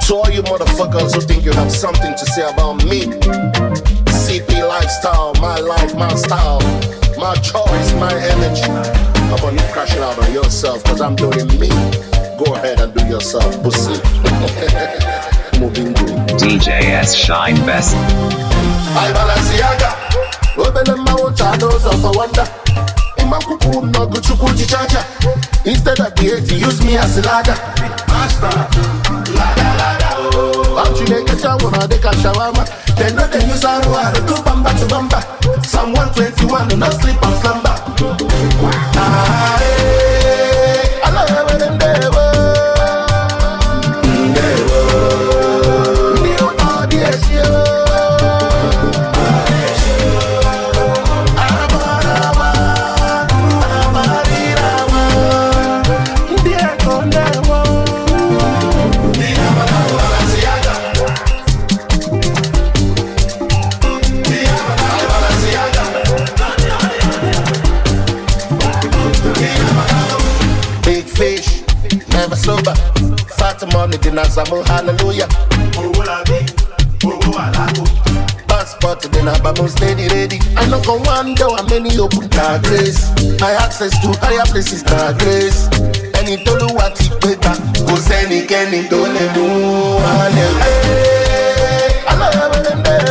To all you motherfuckers who think you have something to say about me, CP lifestyle, my life, my style, my choice, my energy. How about you crashing out on yourself, cause I'm doing me. Go ahead and do yourself, pussy. Moving good. DJ S Shine Best. I Balenciaga. Open my own channels of a wonder. Imakupu no guchukuji chacha. Instead of the 80, use me as a ladder. Master, ladder, ladder. I'm chile ketcha wanna deka shawama. They know they use our water to bamba to bamba. Psalm 121, do not sleep or slumber. I love you when them there. Money din azamu hallelujah. Passport din abamu steady ready. I no go one door and many open that grace. My access to higher places that grace. Any tolu wati peta, go seni keni dole mu hallelujah. I love when them there.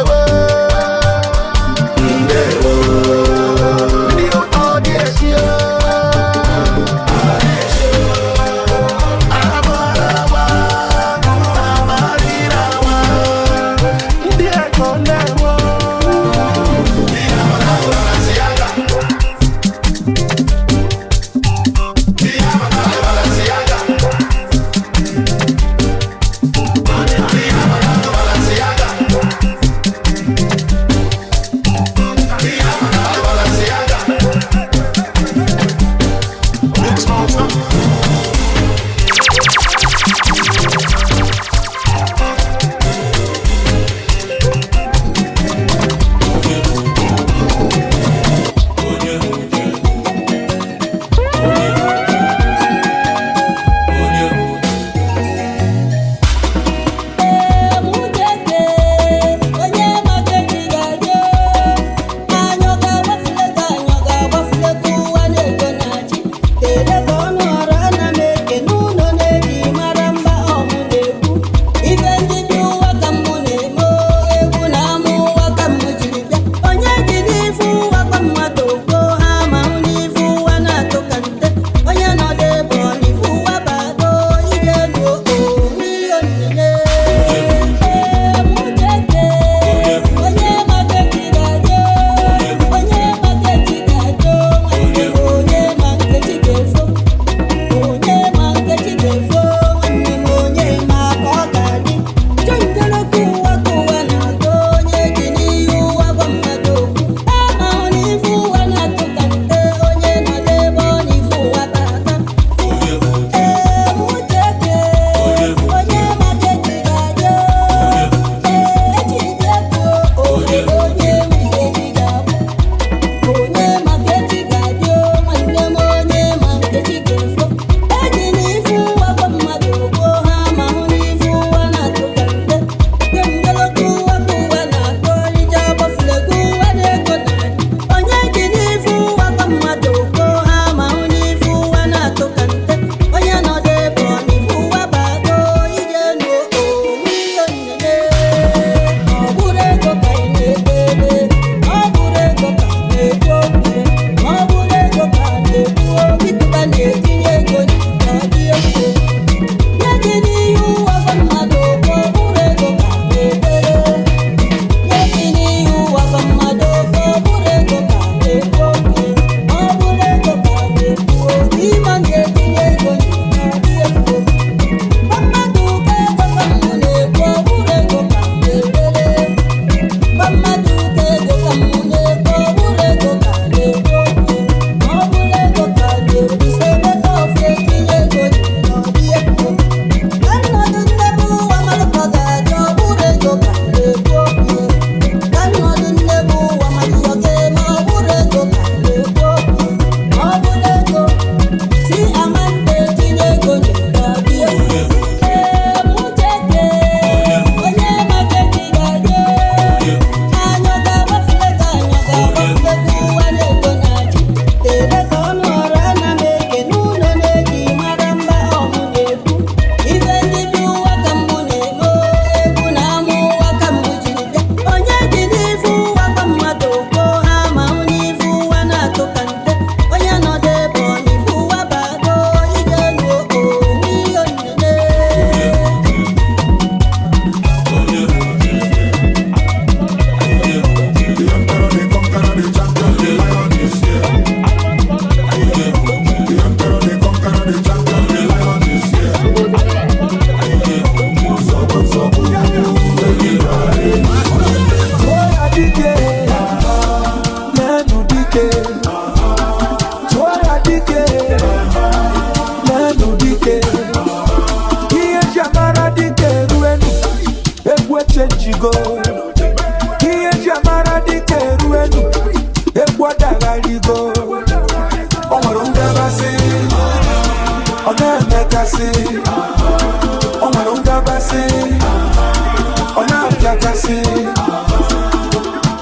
mekasi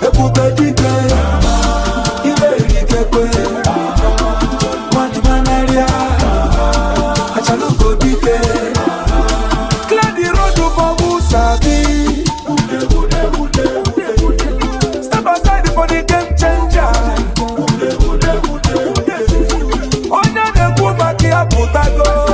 ebube dike ibe ikekwe Wani manaria achaluko dike clear the road for Musabi step aside for the game changer Onya de kubaki abutago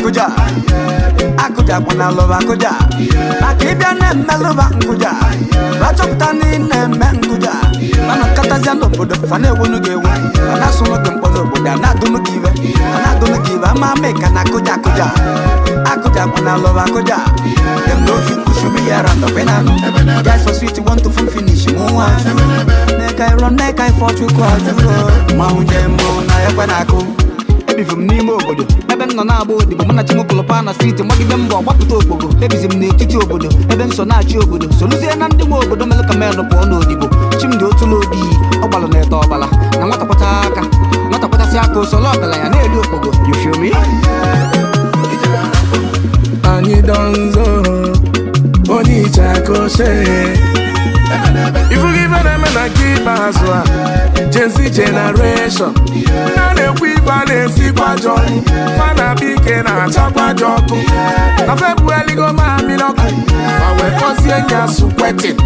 Kuja akuja kuna lova kuja akibia ne melova kuja batopta ni ne menkuja ana kataza ndo bodo fane wonu gewe ana suno gempodo bodo ana dunu give ama make na kuja akuja kuna lova kuja dem no fit push me around the penano guys for sweet want to finish mo wa make I run make I fought you kwa you ma unje mo na ya kwa na ko from Nemo Bodo, Eben Nabo, the Monachimopana Street, Magimbo, Waputo Bogo, Ebizim Titi Obodo, Eben Sonachi Obodo, Soluzian and the Mobo, Melcamel Pono Dibo, Chimdo Tulodi, Obalaneto Bala, Namatapataka, Natapatasiako, Solotala, and Edo Bogo, you feel me? Ani Donzo, Onichako She. If you give them a keep as well, Gen Z generation. Now they weave and they see what joy. Fana bike na chakwa joku. Na February go mami loku. Awe kosi enya sweating.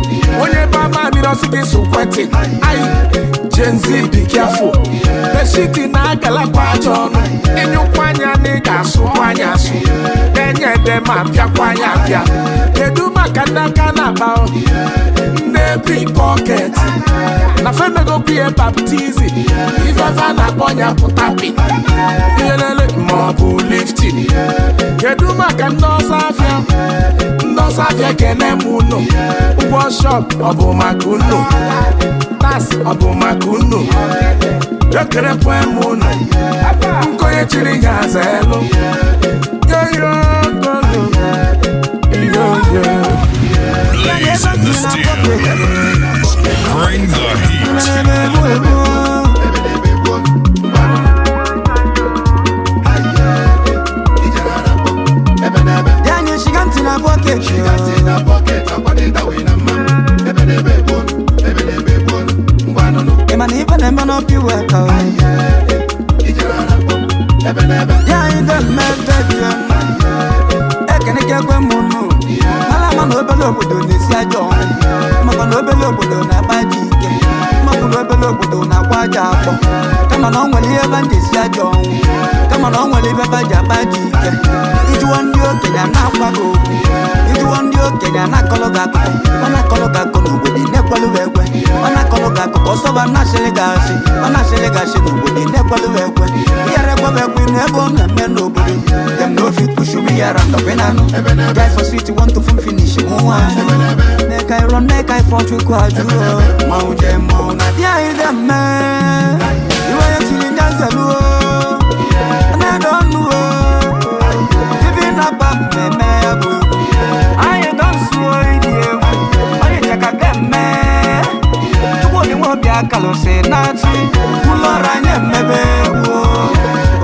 Onye baba mi no siki sweating. Aye, Gen Z be careful. Beshiti na gala kwa jono. Inyu kwanya nigga su kwanya su. Enye dema pia kwanya pia. Kedu makanda kana bao. Pickpocket. Na femme go be a baptism. If ever na bonya putapi. Yelele mobu lifting. Keduma kan no safia kene muno. Workshop obo makuno. Tas obo makuno. Yokere pwe muno. Nkoye chiri yazelo. Blaze in the stereo. Bring the heat. Kama na onwele ebe ndesi ajo kama na onwele ebe baja baji ike iji wondio kenya na akwago Ijuwa ndi okenye anakọlọga akụkọ anakọlọga akụkọ n'obodo na-ekweluwe ekwe anakọlọga akụkọ ọsọba na-asịlịgasị na-asịlịgasị n'obodo na-ekweluwe ekwe iyere ekwewe ekwe n'ebe ọ na-eme n'obodo dem no fit push me yara ndọkwe n'anụ guys for street want to finish mụnwa make I run make I fall chukwu ajụọ mmanwụ je mmanwụ na bịa ide mme iwe ya tiri ndị azelu na-edo ọnụ living up mmemme ya bụ anyị dọnsuo ịdị egwu onye chaka demme tupu dị nwa obi akalụsị na-atị ụlọọrụ anyị mmebe egwu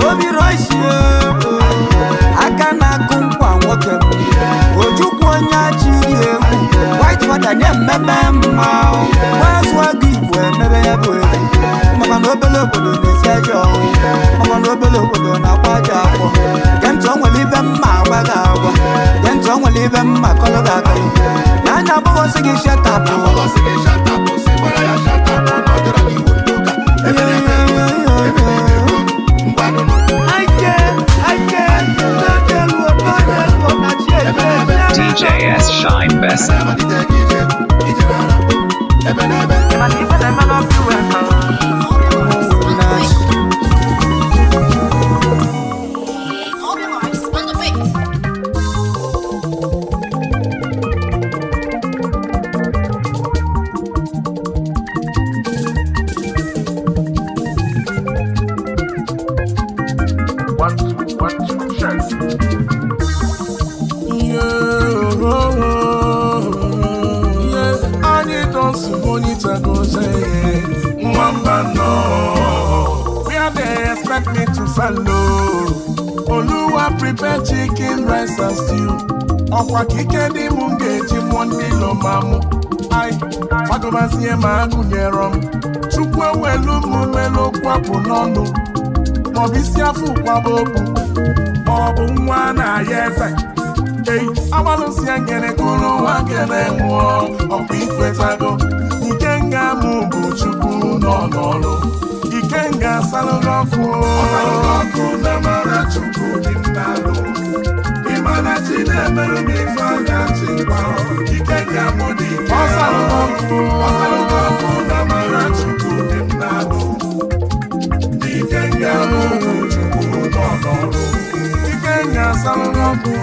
obi roisi aka na-akụ nkwa nwoke ojukwu onye achịrị egwu white fada nye mmemme mma nwazụọ gị igbo emebe ya bụ egwu maka na obele obodo na-esi ajọ maka na obele obodo na-akwa aja akpọ ge ntị o nwere ibe mma agwa gị agwa ge ntị o nwere ibe mma kọlọ gị akọlọ na anya agbọghọsị gị shetapụ DJS Shine Best. Me to follow. Oluwa prepare chicken rice and stew. Okwa kike di munge chimwandi lo mamu. Ai, fagobansiye magunyerom. Chukwe welu mumelo kwa punonu. Mobisi afu kwa bobu. Obu mwana yeze. Ei, awalusi angene kulu wangene muo. Okwe tago. Nikenga mubu chukwu no nolo. Ikenga salongoku na mara chukwu di nnalo imana chine meru mi fanga chikwa Ikenga mudi salongoku na mara chukwu di nnalo Ikenga mubu chukwu nonolo Ikenga salongoku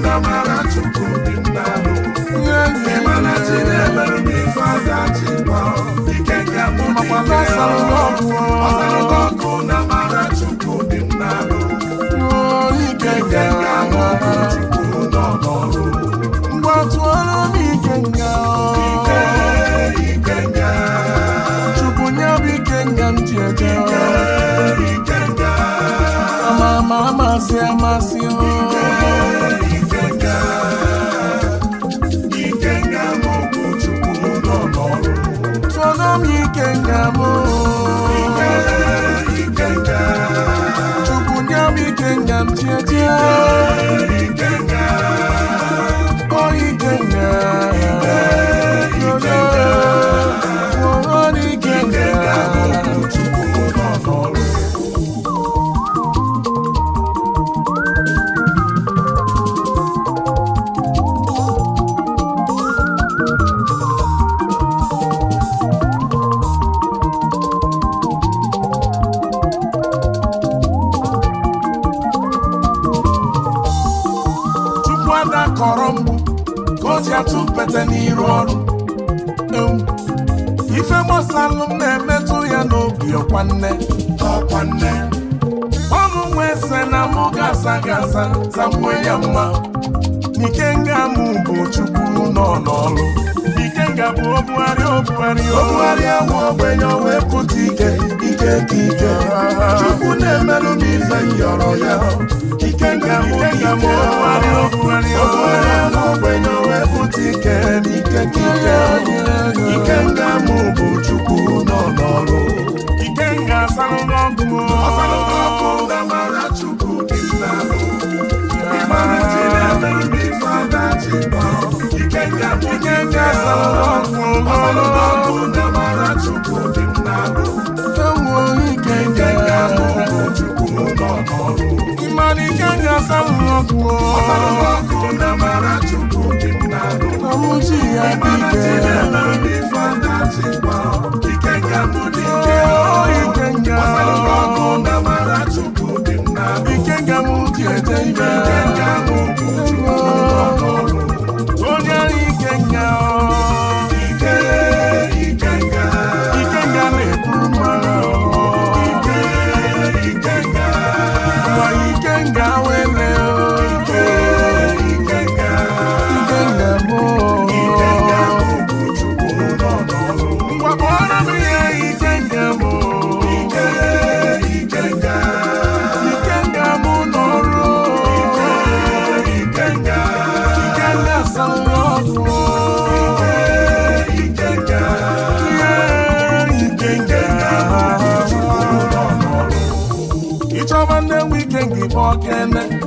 na mara chukwu di nnalo imana chine meru mi fanga chikwa Ikenga mudi Ọ̀sánlọ́gùn na mara chukwu dị nnalo Ikenga mọ̀bụ chukwu n'ọnọrụ Mgbọtụọrọ m Ikenga Ikenga Chukwu nye bụ Ikenga m ji eje Ikenga Ama amasị amasị Ikenga Ikenga mọ̀bụ chukwu n'ọnọrụ Tụọrọ m Ikenga mụ Ikenga Chukwu nye m Ikenga m ji eje Ikenga Oh Ikenga Oh Ikenga Chukwu n'ọnọrụ kọrọ mgbu ka o ji atụ mpete n'iru ọrụ ife gbasalụ m na-emetụ ya n'obi ọkwa nne ọnụ nwa ese na mụ gasa zamue ya mma Ikenga mụ bụ chukwu nọ n'ọrụ Ikenga bụ obugharị ahụ ogbenye o wee pụta ike chukwu na-emelụ m ife yọrọ ya Ikenga mụ obugharị ahụ ogbenye o wee pụta ike Ikenga mụ bụ chukwu nọ n'ọrụ Ikenga salụgọgụ na mara chukwu dị nnalo ịmara chi na-emelụ m ife adachi Ikenga salụgọgụ na mara chukwu dị nnalo Ikenga mụ bụ chukwu nọ n'ọrụ ịmara Ikenga salụgọgụ na mara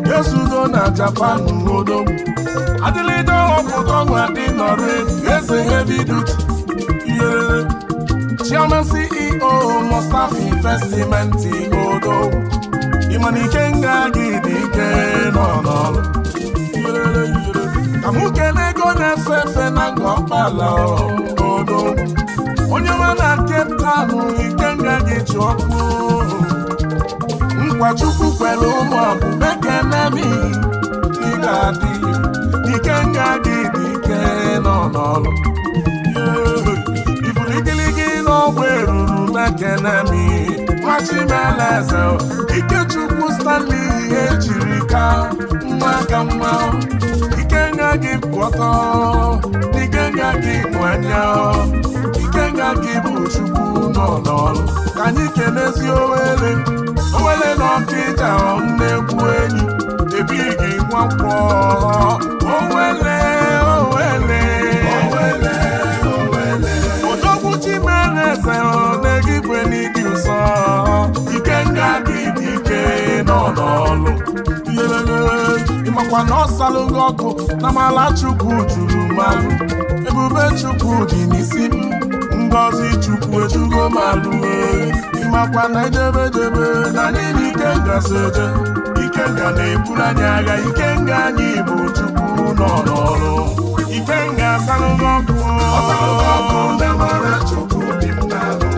Yesudo na Japan odo adịlịdo ọpụtọ nwa dị nọrọ eze heavy duty Chairman CEO Mustafa Investment odo Imanike nga gị dị ike n'ọnọrụ ka mụ kelee ego na-efe efe na ngọkpala odo onye nwe na Cape Town ike nga gị ji ọkụ Chukwu kwere ụmụ ọbụ bekene mi n'ịga adị ike nga dị ike n'ọnọrụ ibuligiligi n'ọgbọ eruru bekene mi Nwachimeleze Ikechukwu Stanley ejiri ka nwa ka nwa ike nga gị kwọtọ ike nga gị kwanya ike nga gị bụ Chukwu n'ọnọrụ ka anyị kenezi Owele n'ọkịja nnekwu enyi ebighị nwakwọ Owele Odogwu Chimeleze na-egigwe n'ịdị ụsọ ike nga dị ike n'ọnọlụ ịmakwa na ọ salụghị ọkụ na mala Chukwu juru malụ ebube Chukwu dị n'isi m Ngozi Chukwu ejugo malụ ịmakwa na edebedebe na n'ime ike nga soje ike nga na-eburu anyị agha ike nga anyị bụ Chukwu nọ n'ọrụ ike nga asalụghị ọkụ ndị mara Chukwu dị m n'alụ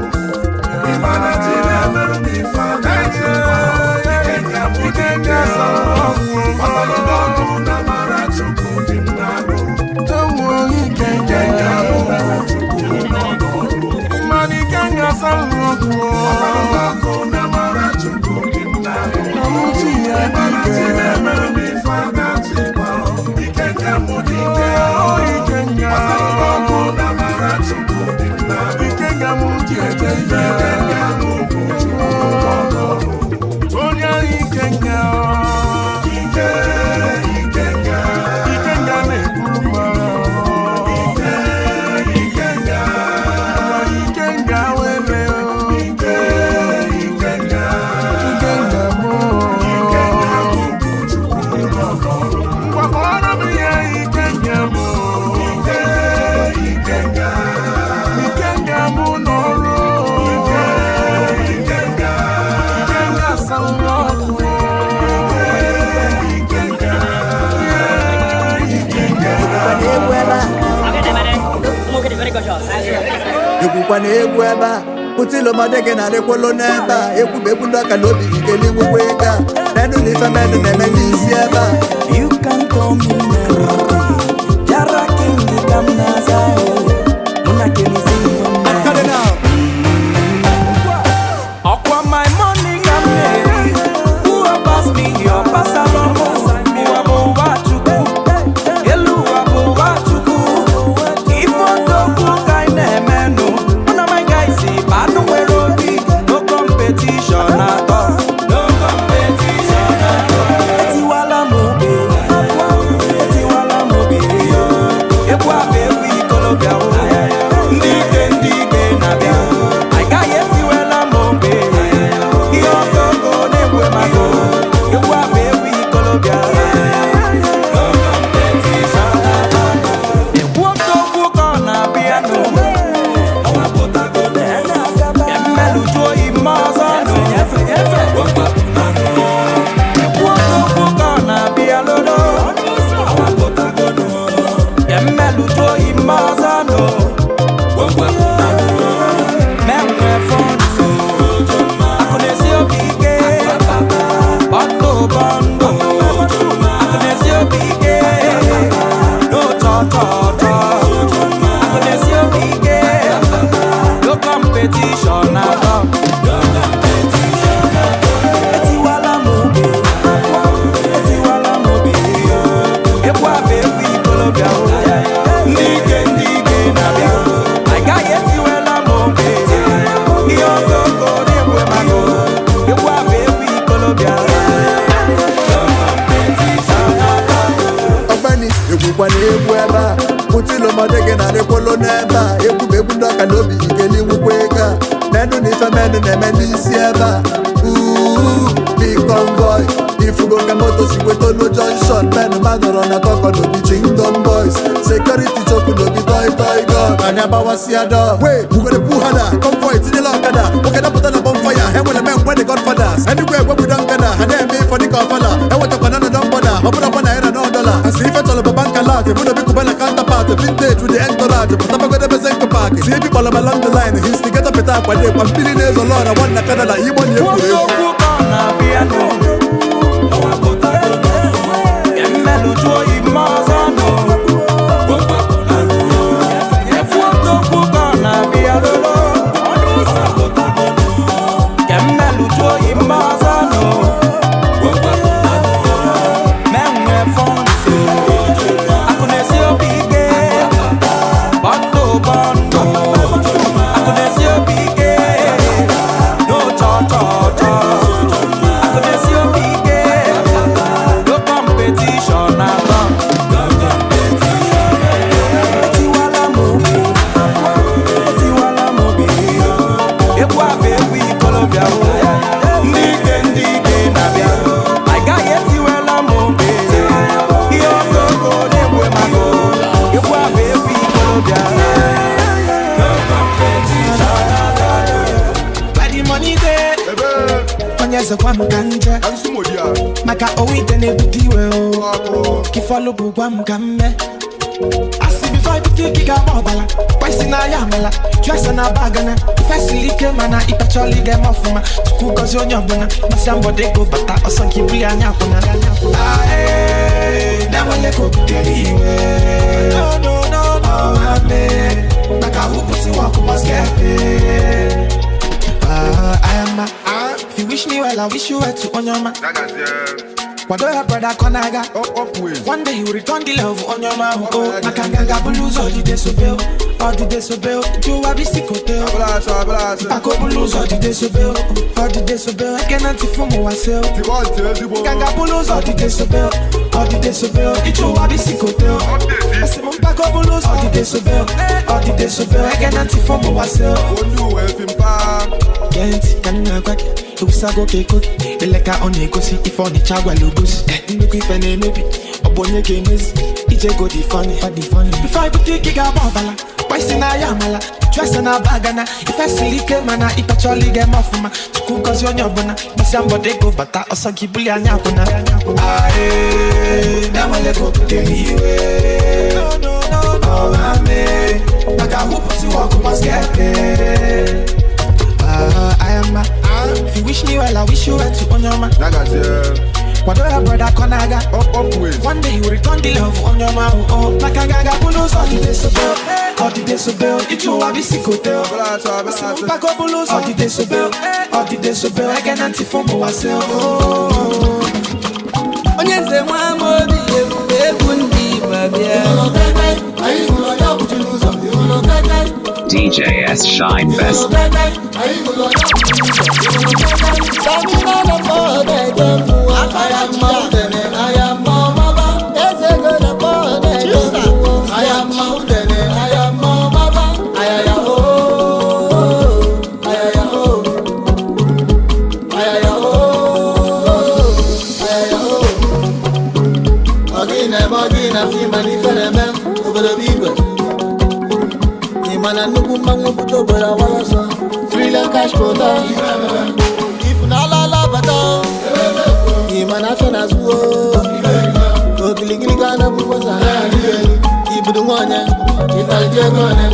ịmana ji na-emerụ m ife ike nga bụ ike nga asalụghị ọkụ ndị mara Chukwu dị m n'alụ ike nga bụ Chukwu nọ n'ọrụ ịmana ike nga asalụghị ọkụ ndị mara Chukwu dị m n'alụ ịmana ji na-emerụ m ife ike nga bụ ike nga asalụghị ọkụ ndị mara Chukwu dị m n'alụ ike nga bụ ike nga bụ Chukwu nọ n'ọrụ onye ike nga ike nga na-eburu mara Ekwukwana egwu ebe a pụtịlụmadị gị na-arịkwolo n'ebe a ekwubegbu ndị ọka n'obi gị keligwukwe ego a menụ na ife menụ na-eme n'isi ebe a You can call me Melody Jara King Kam Naza Muna Kenizi Aqua my money come ready Who pass me your pasalomo Who abo wachuku Elu abo wachuku Ifo doku kaine menu Una my guys see badu werodi No competition at all No competition at all Etiwala mobe Etiwala mobe Ekwa bewi kolobia Ndike na bia I got yetiwala mobe Iyo gogo nebwe mago Ekwa bewi kolobia No competition at all Ekwa toku kona piano Emelu jo imazano Ekwa toku kona piano Emelu jo imazano Mazano. Men were fun so. I couldn't see a big Bondo. I couldn't see a big no ta. I couldn't see a big no competition at all. Egwukwana egwu ebe a Pụtilo mọdege na rekwolo n'ebe a Egwubegwu ndị ọka n'obi ikeli nwukwa ego a Nenu na ife menu na-eme n'isi ebe a Big convoy Ifugo ka moto si wetolo junction Menu madọrọ na kọkọ n'obi Chingdom boys Security chokwu n'obi toy gun Anya bawasi ada Wey, ugode puhada Convoy tinyela ọkada Okada pụta na bonfire Enwere men when the godfathers Anywhere where we don't gather Ha na-eme for the kọfala Enwetakwana na don border Ọbụrakwa na era no dollar Asi ife chọrọ bụ banka lat Ebuno bi kubana counterpart Vintage with the entourage Pụtabagode bezenko park Si ebi kpọlọ along the line Instigator peta akwade Kwa mpili na-ezo lọra Nwanna kadala Igbo ni egwuregwu Kwa mkanja Maka owite nebutiwe o Kifalo bugwa mkame Asi bifai butiki ka mobala Kwaisi na yamela Dressa na bagana Fasilike mana ipacholi dem ofuma Kukozi onyobuna Masambo dego bata Osanki buli anyakuna Ae Namale kukuteliwe No ame Maka huputi waku baskepe I am if you wish me well, I wish you well to on your man. What do your brother Konaga? One day you return the love on your man. Oh, Makanga Blues, all the disobey, all the disobey. You are the sick hotel. Paco Blues, all the disobey, all the disobey. I cannot see from myself. Kanga Blues, all the disobey, all the disobey. You are the sick hotel. I see my Paco Blues, all the disobey, all the disobey. I cannot see from myself. Can't quack. Usago ke cookie, eleka on egosi ifoni chagwa lobos. Nuku ifene maybe, obonye ke miss. Ije go di funny. If I butiki ga babala, waisi na yamala, dressa na bagana. If I silike mana, ipacholi ge mafuma. Kukozi onyobuna, masambo dego bata osanki buli anyakuna. Ae, namale ko kuteliwe. No, mame, maka huputi waku baskepe. I am if you wish me well, I wish you well to on your man. What do your brother Konaga? One day you return the love on your man. Oh, Makanga Blues, all the disobey, all the disobey. It you have the sick hotel. Paco Blues, all the disobey, all the disobey. I can anti-form myself. Onyenze mwamodi ebundi babia. DJ S Shine Best. Mana nuku mangu puto bora wala sa Sri Lanka shpota If na la la bata Imana fena suo gili gana buwa sana liye. Ibu dungwanya, italje gane.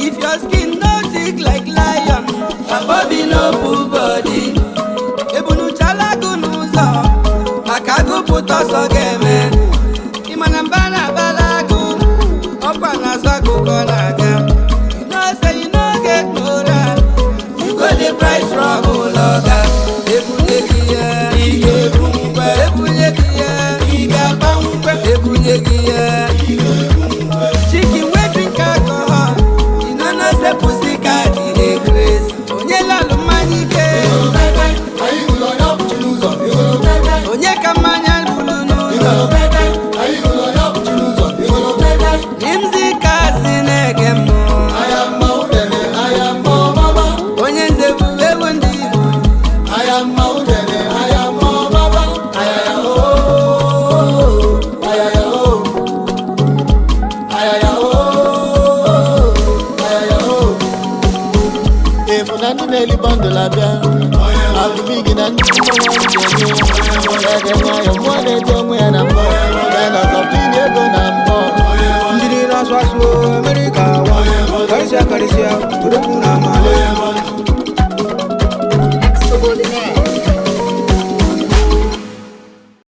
If your skin no thick like lion, your body no full body. Ebunu chala gunuzo, makagu puto so game. Imana bana balagu, opa na sagu konaga. You know say you no get no run, you go the price trouble loga. Ebunegiya, ige bumba. Ebunegiya, iga bumba. Ebunegiya, chicken we drink alcohol. You know no say pussycat in the grace. Onye lalu manike. Onye kamanya bulunu. Nimzi kazi negemo. Onye nzebu wewu ndibu. Nani neli bando la bia I'll be big and America,